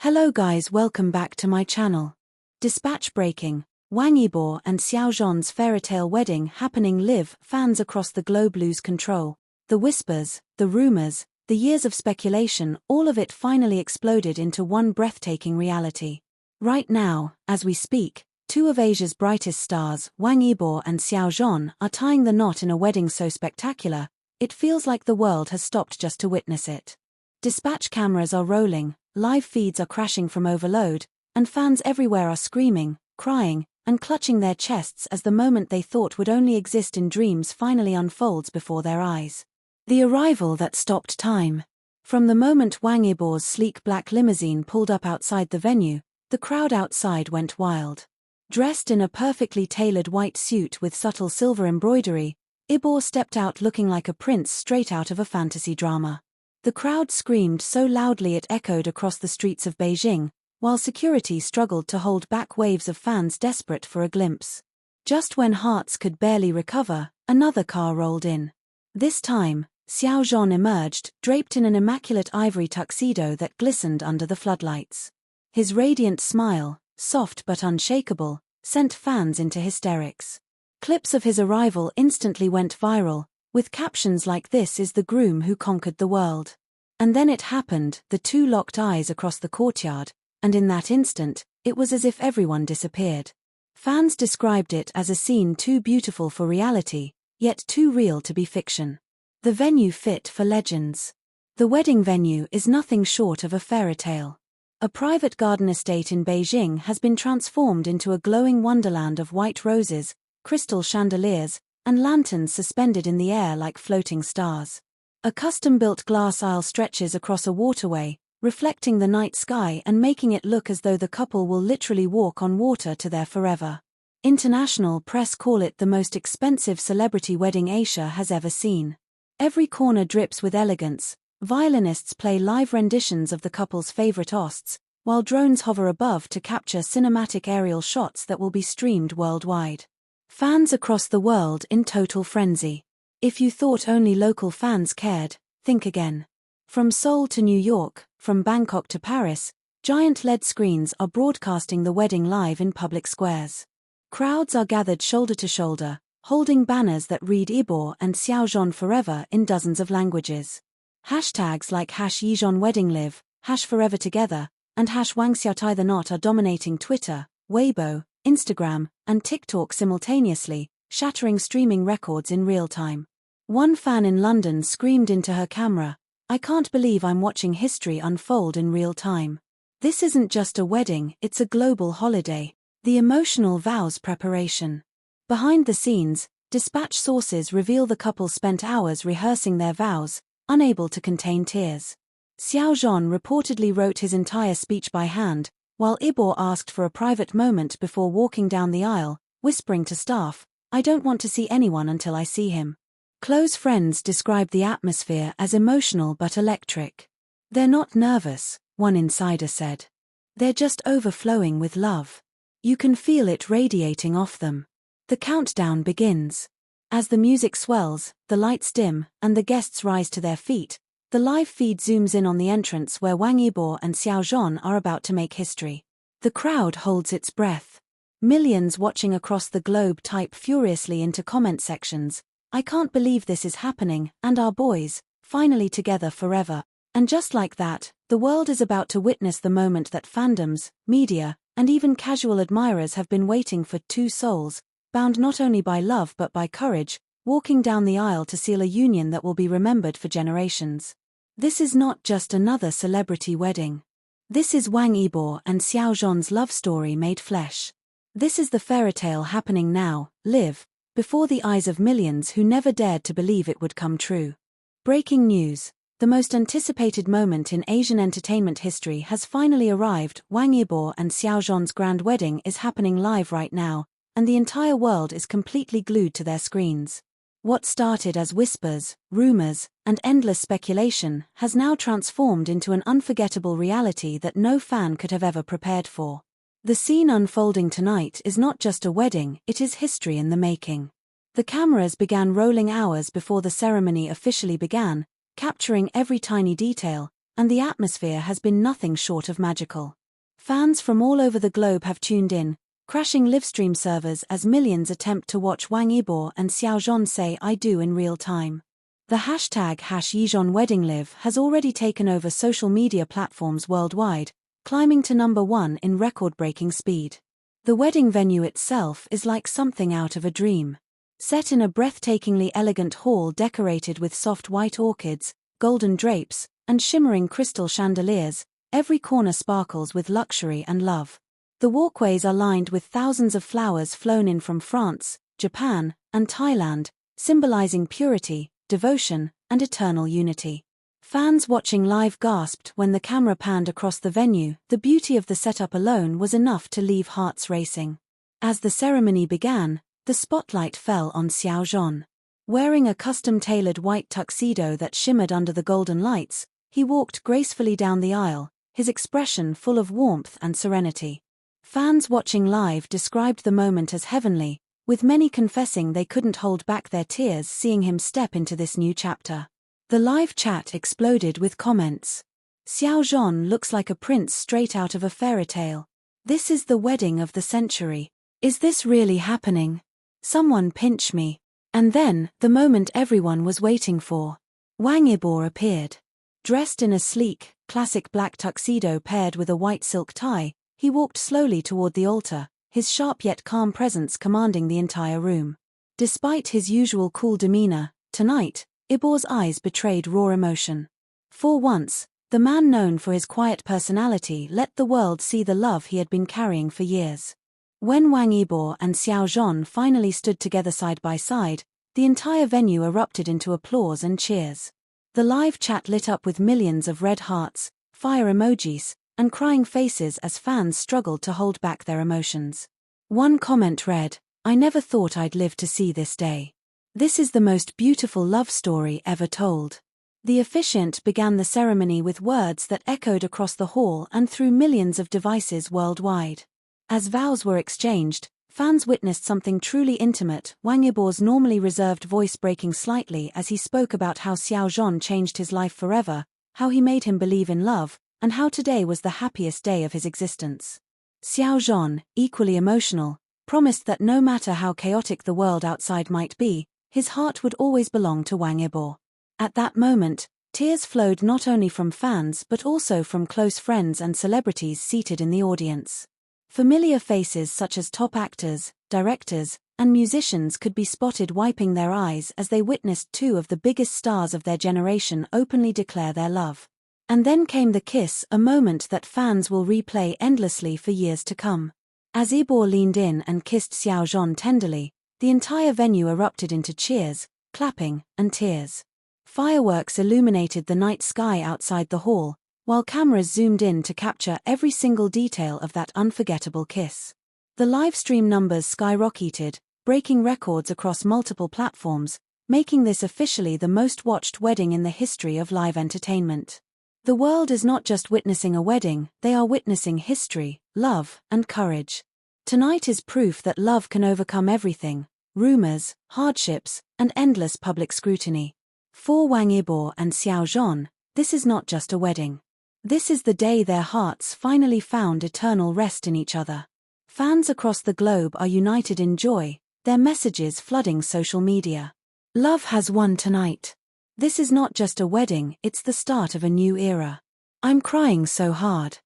Hello guys, welcome back to my channel. Dispatch breaking: Wang Yibo and Xiao Zhan's fairytale wedding happening live. Fans across the globe lose control. The whispers, the rumors, the years of speculation, all of it finally exploded into one breathtaking reality. Right now, as we speak, two of Asia's brightest stars, Wang Yibo and Xiao Zhan, are tying the knot in a wedding so spectacular, it feels like the world has stopped just to witness it. Dispatch cameras are rolling, live feeds are crashing from overload, and fans everywhere are screaming, crying, and clutching their chests as the moment they thought would only exist in dreams finally unfolds before their eyes. The arrival that stopped time. From the moment Wang Yibo's sleek black limousine pulled up outside the venue, the crowd outside went wild. Dressed in a perfectly tailored white suit with subtle silver embroidery, Yibo stepped out looking like a prince straight out of a fantasy drama. The crowd screamed so loudly it echoed across the streets of Beijing, while security struggled to hold back waves of fans desperate for a glimpse. Just when hearts could barely recover, another car rolled in. This time, Xiao Zhan emerged, draped in an immaculate ivory tuxedo that glistened under the floodlights. His radiant smile, soft but unshakable, sent fans into hysterics. Clips of his arrival instantly went viral, with captions like "This is the groom who conquered the world." And then it happened, the two locked eyes across the courtyard, and in that instant, it was as if everyone disappeared. Fans described it as a scene too beautiful for reality, yet too real to be fiction. The venue fit for legends. The wedding venue is nothing short of a fairy tale. A private garden estate in Beijing has been transformed into a glowing wonderland of white roses, crystal chandeliers, and lanterns suspended in the air like floating stars. A custom-built glass aisle stretches across a waterway, reflecting the night sky and making it look as though the couple will literally walk on water to their forever. International press call it the most expensive celebrity wedding Asia has ever seen. Every corner drips with elegance, violinists play live renditions of the couple's favorite osts, while drones hover above to capture cinematic aerial shots that will be streamed worldwide. Fans across the world in total frenzy. If you thought only local fans cared, think again. From Seoul to New York, from Bangkok to Paris, giant LED screens are broadcasting the wedding live in public squares. Crowds are gathered shoulder to shoulder, holding banners that read Yibo and Xiao Zhan forever in dozens of languages. Hashtags like #YizhanWeddingLive, #ForeverTogether, and #WangXiao tie the knot are dominating Twitter, Weibo, Instagram, and TikTok simultaneously, shattering streaming records in real time. One fan in London screamed into her camera, "I can't believe I'm watching history unfold in real time. This isn't just a wedding, it's a global holiday." The emotional vows preparation. Behind the scenes, dispatch sources reveal the couple spent hours rehearsing their vows, unable to contain tears. Xiao Zhan reportedly wrote his entire speech by hand, while Yibo asked for a private moment before walking down the aisle, whispering to staff, "I don't want to see anyone until I see him." Close friends described the atmosphere as emotional but electric. "They're not nervous," one insider said. "They're just overflowing with love. You can feel it radiating off them." The countdown begins. As the music swells, the lights dim, and the guests rise to their feet, the live feed zooms in on the entrance where Wang Yibo and Xiao Zhan are about to make history. The crowd holds its breath. Millions watching across the globe type furiously into comment sections, "I can't believe this is happening, and our boys, finally together forever." And just like that, the world is about to witness the moment that fandoms, media, and even casual admirers have been waiting for. Two souls, bound not only by love but by courage, walking down the aisle to seal a union that will be remembered for generations. This is not just another celebrity wedding. This is Wang Yibo and Xiao Zhan's love story made flesh. This is the fairytale happening now, live, before the eyes of millions who never dared to believe it would come true. Breaking news. The most anticipated moment in Asian entertainment history has finally arrived. Wang Yibo and Xiao Zhan's grand wedding is happening live right now, and the entire world is completely glued to their screens. What started as whispers, rumors, and endless speculation has now transformed into an unforgettable reality that no fan could have ever prepared for. The scene unfolding tonight is not just a wedding, it is history in the making. The cameras began rolling hours before the ceremony officially began, capturing every tiny detail, and the atmosphere has been nothing short of magical. Fans from all over the globe have tuned in, crashing livestream servers as millions attempt to watch Wang Yibo and Xiao Zhan say "I do" in real time. The hashtag #YizhonWeddingLive has already taken over social media platforms worldwide, climbing to #1 in record-breaking speed. The wedding venue itself is like something out of a dream. Set in a breathtakingly elegant hall decorated with soft white orchids, golden drapes, and shimmering crystal chandeliers, every corner sparkles with luxury and love. The walkways are lined with thousands of flowers flown in from France, Japan, and Thailand, symbolizing purity, devotion, and eternal unity. Fans watching live gasped when the camera panned across the venue. The beauty of the setup alone was enough to leave hearts racing. As the ceremony began, the spotlight fell on Xiao Zhan. Wearing a custom-tailored white tuxedo that shimmered under the golden lights, he walked gracefully down the aisle, his expression full of warmth and serenity. Fans watching live described the moment as heavenly, with many confessing they couldn't hold back their tears seeing him step into this new chapter. The live chat exploded with comments. "Xiao Zhan looks like a prince straight out of a fairy tale. This is the wedding of the century. Is this really happening? Someone pinch me." And then, the moment everyone was waiting for. Wang Yibo appeared. Dressed in a sleek, classic black tuxedo paired with a white silk tie, he walked slowly toward the altar, his sharp yet calm presence commanding the entire room. Despite his usual cool demeanor, tonight, Yibo's eyes betrayed raw emotion. For once, the man known for his quiet personality let the world see the love he had been carrying for years. When Wang Yibo and Xiao Zhan finally stood together side by side, the entire venue erupted into applause and cheers. The live chat lit up with millions of red hearts, fire emojis, and crying faces as fans struggled to hold back their emotions. One comment read, "I never thought I'd live to see this day. This is the most beautiful love story ever told." The officiant began the ceremony with words that echoed across the hall and through millions of devices worldwide. As vows were exchanged, fans witnessed something truly intimate, Wang Yibo's normally reserved voice breaking slightly as he spoke about how Xiao Zhan changed his life forever, how he made him believe in love, and how today was the happiest day of his existence. Xiao Zhan, equally emotional, promised that no matter how chaotic the world outside might be, his heart would always belong to Wang Yibo. At that moment, tears flowed not only from fans but also from close friends and celebrities seated in the audience. Familiar faces such as top actors, directors, and musicians could be spotted wiping their eyes as they witnessed two of the biggest stars of their generation openly declare their love. And then came the kiss, a moment that fans will replay endlessly for years to come. As Yibo leaned in and kissed Xiao Zhan tenderly, the entire venue erupted into cheers, clapping, and tears. Fireworks illuminated the night sky outside the hall, while cameras zoomed in to capture every single detail of that unforgettable kiss. The livestream numbers skyrocketed, breaking records across multiple platforms, making this officially the most watched wedding in the history of live entertainment. The world is not just witnessing a wedding, they are witnessing history, love, and courage. Tonight is proof that love can overcome everything, rumors, hardships, and endless public scrutiny. For Wang Yibo and Xiao Zhan, this is not just a wedding. This is the day their hearts finally found eternal rest in each other. Fans across the globe are united in joy, their messages flooding social media. Love has won tonight. This is not just a wedding, it's the start of a new era. I'm crying so hard.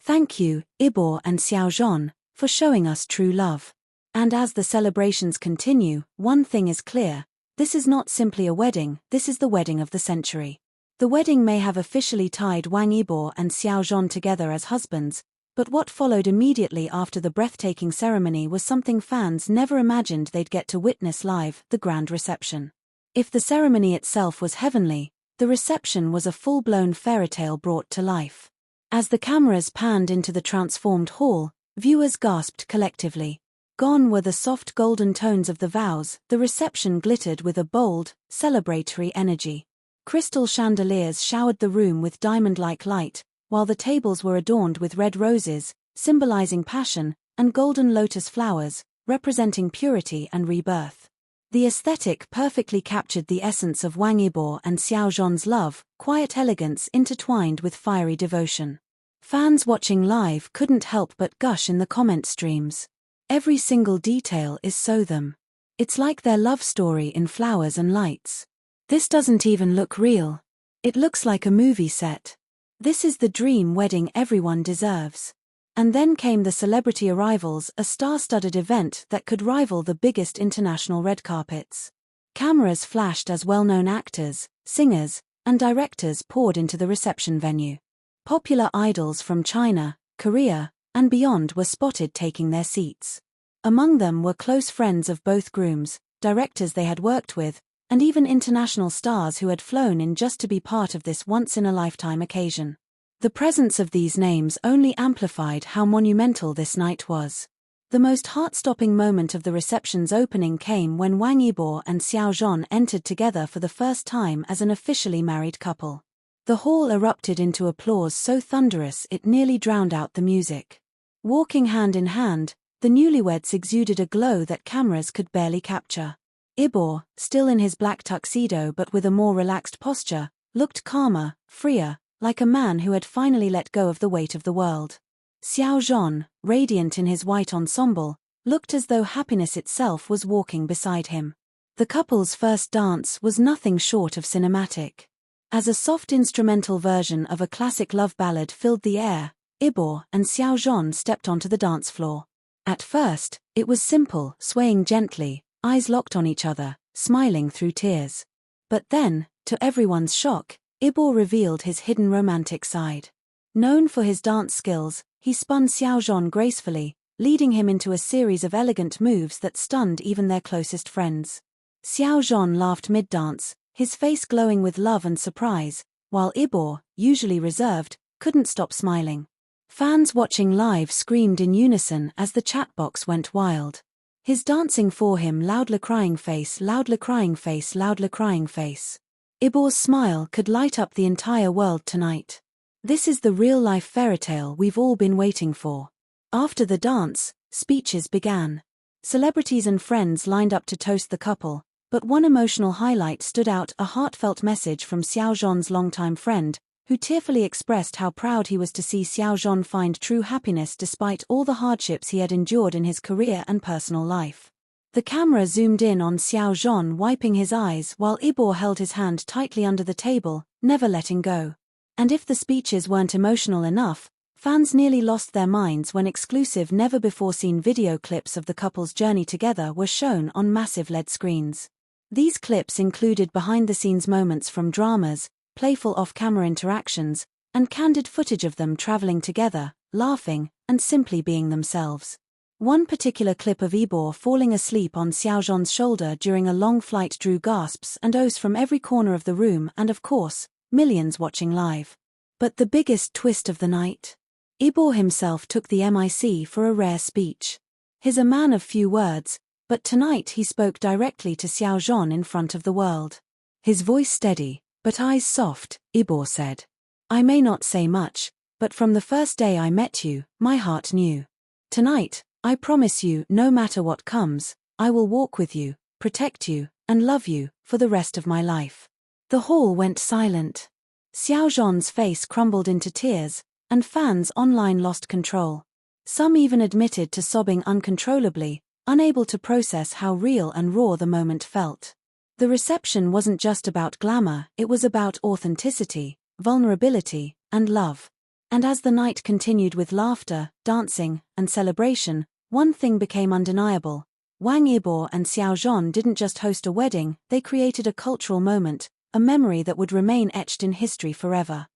Thank you, Yibo and Xiao Zhan, for showing us true love. And as the celebrations continue, one thing is clear. This is not simply a wedding, this is the wedding of the century. The wedding may have officially tied Wang Yibo and Xiao Zhan together as husbands, but what followed immediately after the breathtaking ceremony was something fans never imagined they'd get to witness live, the grand reception. If the ceremony itself was heavenly, the reception was a full-blown fairy tale brought to life. As the cameras panned into the transformed hall, viewers gasped collectively. Gone were the soft golden tones of the vows, the reception glittered with a bold, celebratory energy. Crystal chandeliers showered the room with diamond-like light, while the tables were adorned with red roses, symbolizing passion, and golden lotus flowers, representing purity and rebirth. The aesthetic perfectly captured the essence of Wang Yibo and Xiao Zhan's love, quiet elegance intertwined with fiery devotion. Fans watching live couldn't help but gush in the comment streams. Every single detail is so them. It's like their love story in flowers and lights. This doesn't even look real. It looks like a movie set. This is the dream wedding everyone deserves. And then came the celebrity arrivals, a star-studded event that could rival the biggest international red carpets. Cameras flashed as well-known actors, singers, and directors poured into the reception venue. Popular idols from China, Korea, and beyond were spotted taking their seats. Among them were close friends of both grooms, directors they had worked with, and even international stars who had flown in just to be part of this once-in-a-lifetime occasion. The presence of these names only amplified how monumental this night was. The most heart-stopping moment of the reception's opening came when Wang Yibo and Xiao Zhan entered together for the first time as an officially married couple. The hall erupted into applause so thunderous it nearly drowned out the music. Walking hand in hand, the newlyweds exuded a glow that cameras could barely capture. Yibo, still in his black tuxedo but with a more relaxed posture, looked calmer, freer, like a man who had finally let go of the weight of the world. Xiao Zhan, radiant in his white ensemble, looked as though happiness itself was walking beside him. The couple's first dance was nothing short of cinematic. As a soft instrumental version of a classic love ballad filled the air, Yibo and Xiao Zhan stepped onto the dance floor. At first, it was simple, swaying gently, eyes locked on each other, smiling through tears. But then, to everyone's shock, Yibo revealed his hidden romantic side. Known for his dance skills, he spun Xiao Zhan gracefully, leading him into a series of elegant moves that stunned even their closest friends. Xiao Zhan laughed mid-dance, his face glowing with love and surprise, while Yibo, usually reserved, couldn't stop smiling. Fans watching live screamed in unison as the chat box went wild. His dancing for him, loudly crying face, loudly crying face, loudly crying face. Yibo's smile could light up the entire world tonight. This is the real-life fairytale we've all been waiting for. After the dance, speeches began. Celebrities and friends lined up to toast the couple, but one emotional highlight stood out: a heartfelt message from Xiao Zhan's longtime friend, who tearfully expressed how proud he was to see Xiao Zhan find true happiness despite all the hardships he had endured in his career and personal life. The camera zoomed in on Xiao Zhan wiping his eyes while Yibo held his hand tightly under the table, never letting go. And if the speeches weren't emotional enough, fans nearly lost their minds when exclusive never-before-seen video clips of the couple's journey together were shown on massive LED screens. These clips included behind-the-scenes moments from dramas, playful off-camera interactions, and candid footage of them traveling together, laughing, and simply being themselves. One particular clip of Yibo falling asleep on Xiao Zhan's shoulder during a long flight drew gasps and ohs from every corner of the room and, of course, millions watching live. But the biggest twist of the night? Yibo himself took the mic for a rare speech. He's a man of few words, but tonight he spoke directly to Xiao Zhan in front of the world. His voice steady, but eyes soft, Yibo said. "I may not say much, but from the first day I met you, my heart knew. Tonight, I promise you, no matter what comes, I will walk with you, protect you, and love you, for the rest of my life." The hall went silent. Xiao Zhan's face crumbled into tears, and fans online lost control. Some even admitted to sobbing uncontrollably, unable to process how real and raw the moment felt. The reception wasn't just about glamour, it was about authenticity, vulnerability, and love. And as the night continued with laughter, dancing, and celebration, one thing became undeniable. Wang Yibo and Xiao Zhan didn't just host a wedding, they created a cultural moment, a memory that would remain etched in history forever.